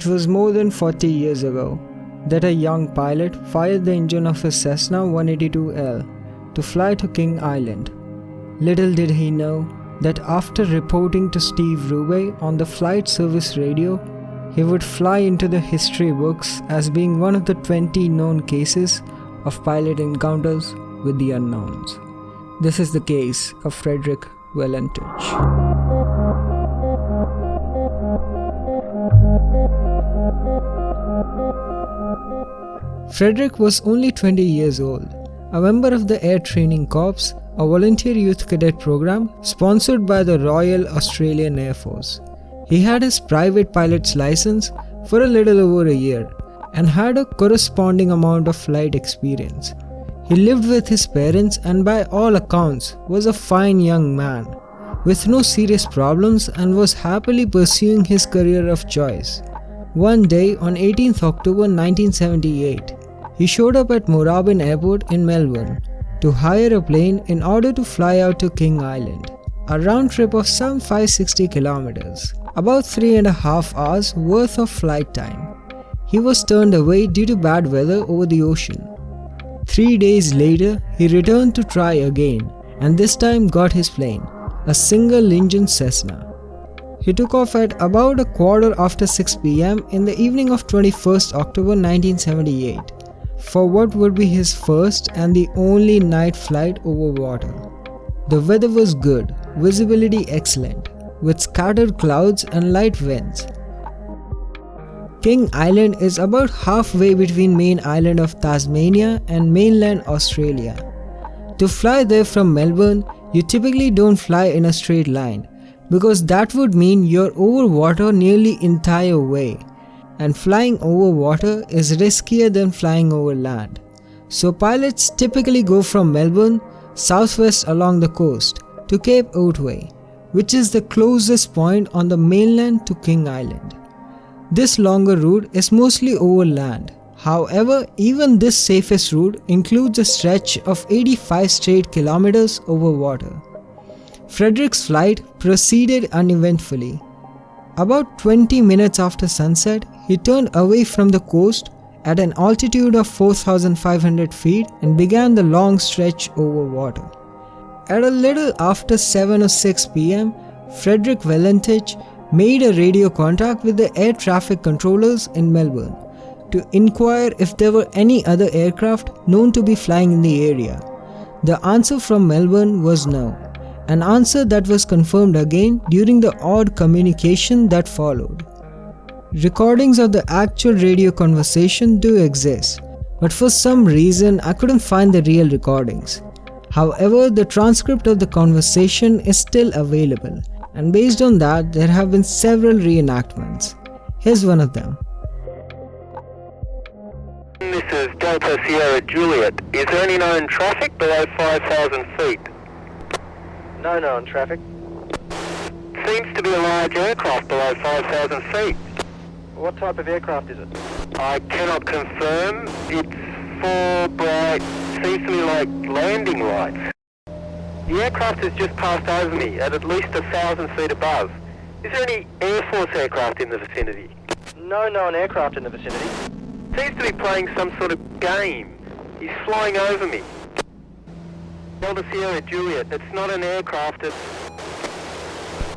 It was more than 40 years ago that a young pilot fired the engine of his Cessna 182L to fly to King Island. Little did he know that after reporting to Steve Roubaix on the flight service radio, he would fly into the history books as being one of the 20 known cases of pilot encounters with the unknowns. This is the case of Frederick Valentich. Frederick was only 20 years old, a member of the Air Training Corps, a volunteer youth cadet program sponsored by the Royal Australian Air Force. He had his private pilot's license for a little over a year and had a corresponding amount of flight experience. He lived with his parents and by all accounts was a fine young man with no serious problems and was happily pursuing his career of choice. One day on 18th October 1978, he showed up at Moorabbin Airport in Melbourne to hire a plane in order to fly out to King Island, a round trip of some 560 kilometers, about 3.5 hours worth of flight time. He was turned away due to bad weather over the ocean. 3 days later, he returned to try again and this time got his plane, a single-engine Cessna. He took off at about 6:15 p.m. in the evening of 21st October 1978 for what would be his first and the only night flight over water. The weather was good, visibility excellent, with scattered clouds and light winds. King Island is about halfway between main island of Tasmania and mainland Australia. To fly there from Melbourne, you typically don't fly in a straight line because that would mean you're over water nearly entire way, and flying over water is riskier than flying over land. So pilots typically go from Melbourne southwest along the coast to Cape Otway, which is the closest point on the mainland to King Island. This longer route is mostly over land. However, even this safest route includes a stretch of 85 straight kilometers over water. Frederick's flight proceeded uneventfully. About 20 minutes after sunset, he turned away from the coast at an altitude of 4,500 feet and began the long stretch over water. At a little after 7:06 p.m., Frederick Valentich made a radio contact with the air traffic controllers in Melbourne to inquire if there were any other aircraft known to be flying in the area. The answer from Melbourne was no, an answer that was confirmed again during the odd communication that followed. Recordings of the actual radio conversation do exist, but for some reason I couldn't find the real recordings. However, the transcript of the conversation is still available, and based on that, there have been several reenactments. Here's one of them. This is Delta Sierra Juliet. Is there any known traffic below 5,000 feet? No known traffic. Seems to be a large aircraft below 5,000 feet. What type of aircraft is it? I cannot confirm. It's four bright, seems to me like landing lights. The aircraft has just passed over me at least 1,000 feet above. Is there any Air Force aircraft in the vicinity? No known aircraft in the vicinity. Seems to be playing some sort of game. He's flying over me. Delta Sierra Juliet, it's not an aircraft, it's...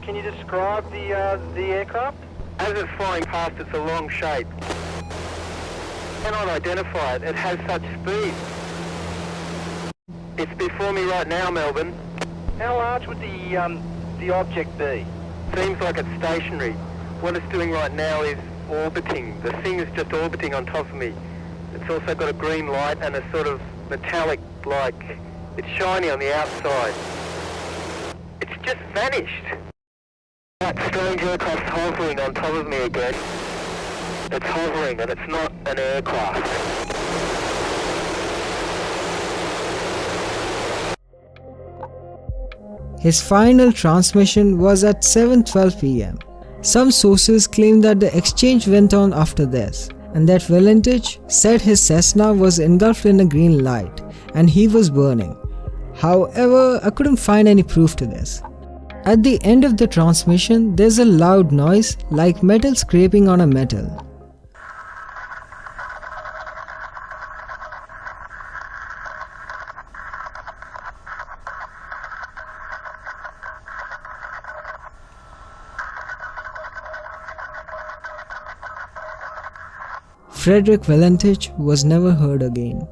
Can you describe the aircraft? As it's flying past, it's a long shape. Cannot identify it, it has such speed. It's before me right now, Melbourne. How large would the object be? Seems like it's stationary. What it's doing right now is orbiting. The thing is just orbiting on top of me. It's also got a green light and a sort of metallic, like, it's shiny on the outside. It's just vanished. That strange aircraft's hovering on top of me again. It's hovering and it's not an aircraft. His final transmission was at 7:12 p.m. Some sources claim that the exchange went on after this, and that Valentich said his Cessna was engulfed in a green light and he was burning. However, I couldn't find any proof to this. At the end of the transmission, there's a loud noise like metal scraping on a metal. Frederick Valentich was never heard again.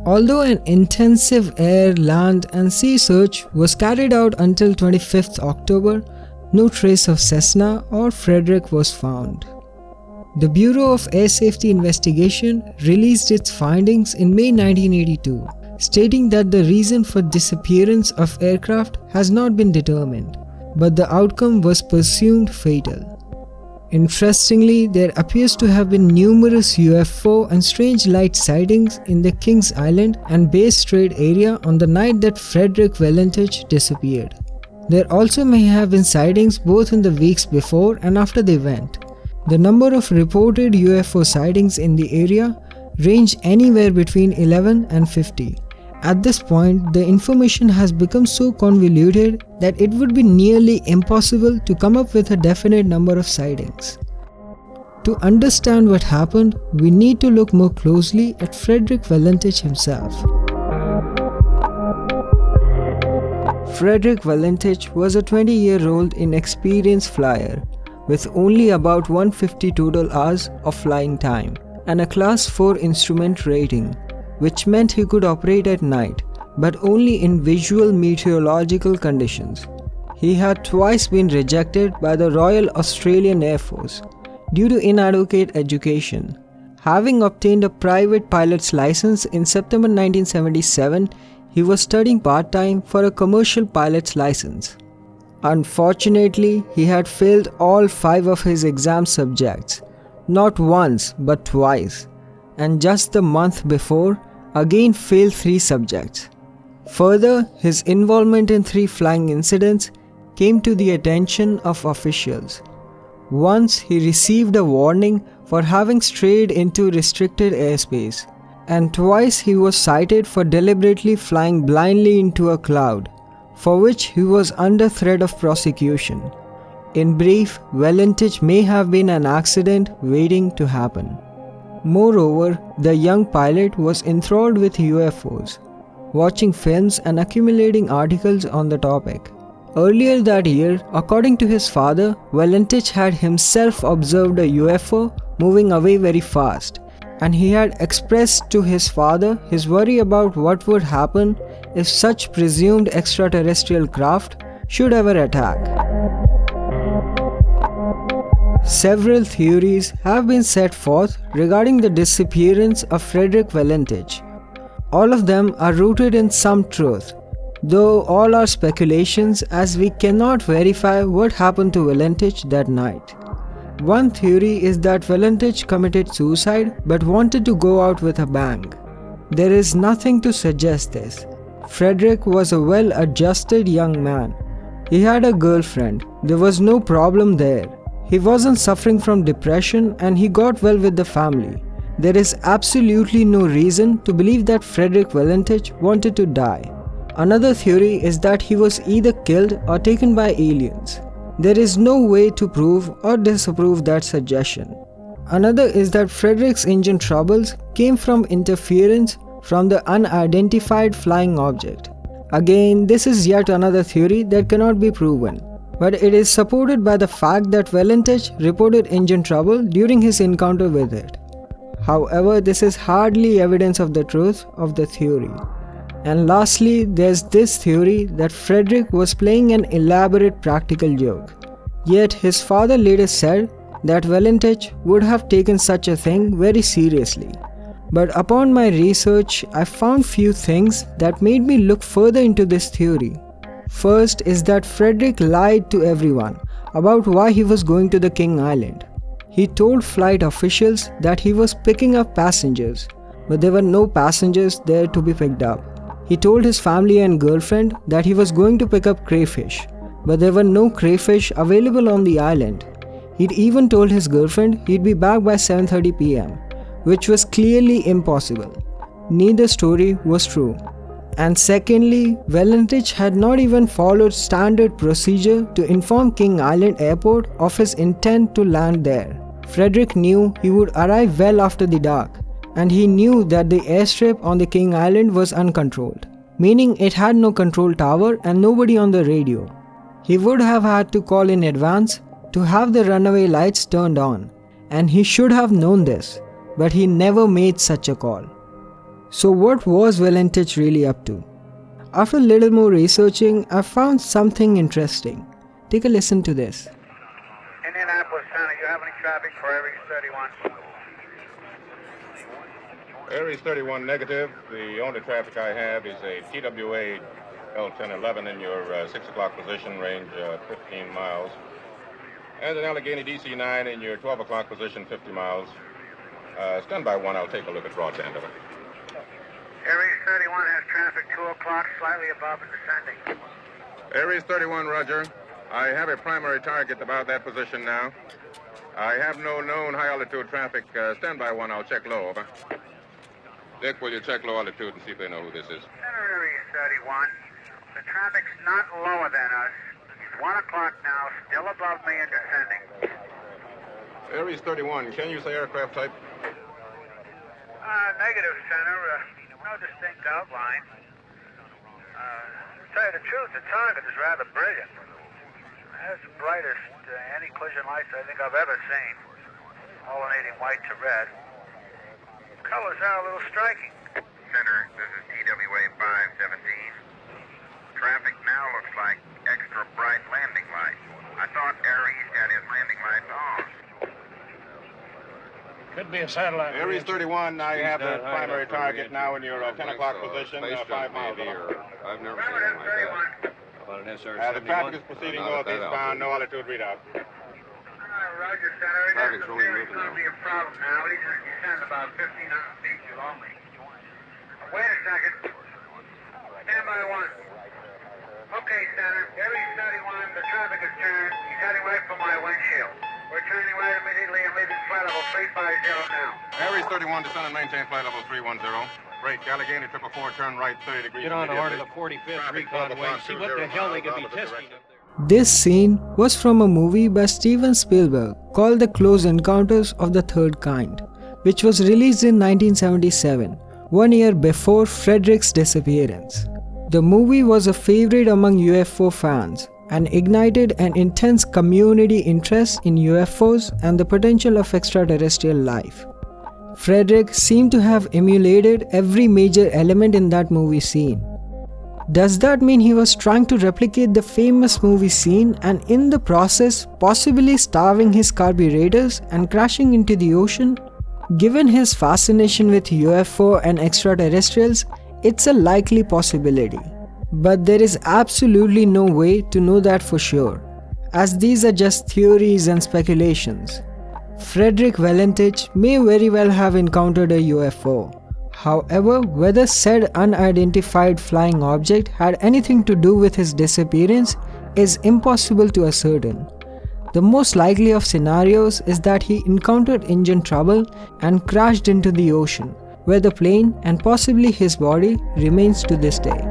Although an intensive air, land and sea search was carried out until 25th October, no trace of Cessna or Frederick was found. The Bureau of Air Safety Investigation released its findings in May 1982, stating that the reason for disappearance of aircraft has not been determined, but the outcome was presumed fatal. Interestingly, there appears to have been numerous UFO and strange light sightings in the Kings Island and Bass Strait area on the night that Frederick Valentich disappeared. There also may have been sightings both in the weeks before and after the event. The number of reported UFO sightings in the area range anywhere between 11 and 50. At this point, the information has become so convoluted that it would be nearly impossible to come up with a definite number of sightings. To understand what happened, we need to look more closely at Frederick Valentich himself. Frederick Valentich was a 20-year-old inexperienced flyer with only about 150 total hours of flying time and a Class 4 instrument rating, which meant he could operate at night, but only in visual meteorological conditions. He had twice been rejected by the Royal Australian Air Force due to inadequate education. Having obtained a private pilot's license in September 1977, he was studying part-time for a commercial pilot's license. Unfortunately, he had failed all 5 of his exam subjects, not once but twice, and just the month before, again failed 3 subjects. Further, his involvement in 3 flying incidents came to the attention of officials. Once he received a warning for having strayed into restricted airspace, and twice he was cited for deliberately flying blindly into a cloud, for which he was under threat of prosecution. In brief, Valentich may have been an accident waiting to happen. Moreover, the young pilot was enthralled with UFOs, watching films and accumulating articles on the topic. Earlier that year, according to his father, Valentich had himself observed a UFO moving away very fast, and he had expressed to his father his worry about what would happen if such presumed extraterrestrial craft should ever attack. Several theories have been set forth regarding the disappearance of Frederick Valentich. All of them are rooted in some truth, though all are speculations as we cannot verify what happened to Valentich that night. One theory is that Valentich committed suicide but wanted to go out with a bang. There is nothing to suggest this. Frederick was a well-adjusted young man. He had a girlfriend. There was no problem there. He wasn't suffering from depression and he got well with the family. There is absolutely no reason to believe that Frederick Valentich wanted to die. Another theory is that he was either killed or taken by aliens. There is no way to prove or disapprove that suggestion. Another is that Frederick's engine troubles came from interference from the unidentified flying object. Again, this is yet another theory that cannot be proven, but it is supported by the fact that Valentich reported engine trouble during his encounter with it. However, this is hardly evidence of the truth of the theory. And lastly, there's this theory that Frederick was playing an elaborate practical joke. Yet his father later said that Valentich would have taken such a thing very seriously. But upon my research, I found few things that made me look further into this theory. First is that Frederick lied to everyone about why he was going to the King Island. He told flight officials that he was picking up passengers, but there were no passengers there to be picked up. He told his family and girlfriend that he was going to pick up crayfish, but there were no crayfish available on the island. He'd even told his girlfriend he'd be back by 7:30 p.m., which was clearly impossible. Neither story was true. And secondly, Valentich had not even followed standard procedure to inform King Island Airport of his intent to land there. Frederick knew he would arrive well after the dark, and he knew that the airstrip on the King Island was uncontrolled, meaning it had no control tower and nobody on the radio. He would have had to call in advance to have the runaway lights turned on, and he should have known this, but he never made such a call. So what was Valentich really up to? After a little more researching, I found something interesting. Take a listen to this. Indianapolis Center, you have any traffic for Aries 31? Aries 31 negative. The only traffic I have is a TWA L1011 in your 6 o'clock position, range 15 miles. And an Allegheny DC-9 in your 12 o'clock position, 50 miles. Stand by 1, I'll take a look at broad Andover. Aries 31 has traffic 2 o'clock, slightly above and descending. Aries 31, roger. I have a primary target about that position now. I have no known high altitude traffic. Stand by 1, I'll check low, over. Dick, will you check low altitude and see if they know who this is? Center Aries 31. The traffic's not lower than us. It's 1 o'clock now, still above me and descending. Aries 31, can you say aircraft type? Negative, Center. No distinct outline. To tell you the truth, the target is rather brilliant. That's the brightest anti-collision lights I think I've ever seen. Alternating white to red. Colors are a little striking. Center, this is TWA 517. Traffic now looks like extra bright landing lights. I thought Aries had his landing lights on. Could be a satellite. Aries 31, I have the primary target now in your 10 o'clock position, 5 miles over. I've never seen anything like that. About an SR-71? The traffic is proceeding northeastbound, no altitude readout. Roger, Center. It doesn't appear it's going to be a problem now. He's going to descend about 1,500 feet below me. Wait a second. Stand by 1. Okay, Center. Aries 31, the traffic has turned. He's heading right for my windshield. We're turning right immediately and leaving flight level 350 now. Aries 31, descend and maintain flight level 310. Break, Allegheny 444, turn right 30 degrees. Get on the order of the 45th recon wing. See what the hell they could be testing up there. This scene was from a movie by Steven Spielberg called The Close Encounters of the Third Kind, which was released in 1977, 1 year before Frederick's disappearance. The movie was a favorite among UFO fans and ignited an intense community interest in UFOs and the potential of extraterrestrial life. Frederick seemed to have emulated every major element in that movie scene. Does that mean he was trying to replicate the famous movie scene and in the process possibly starving his carburetors and crashing into the ocean? Given his fascination with UFO and extraterrestrials, it's a likely possibility. But there is absolutely no way to know that for sure, as these are just theories and speculations. Frederick Valentich may very well have encountered a UFO. However, whether said unidentified flying object had anything to do with his disappearance is impossible to ascertain. The most likely of scenarios is that he encountered engine trouble and crashed into the ocean, where the plane and possibly his body remains to this day.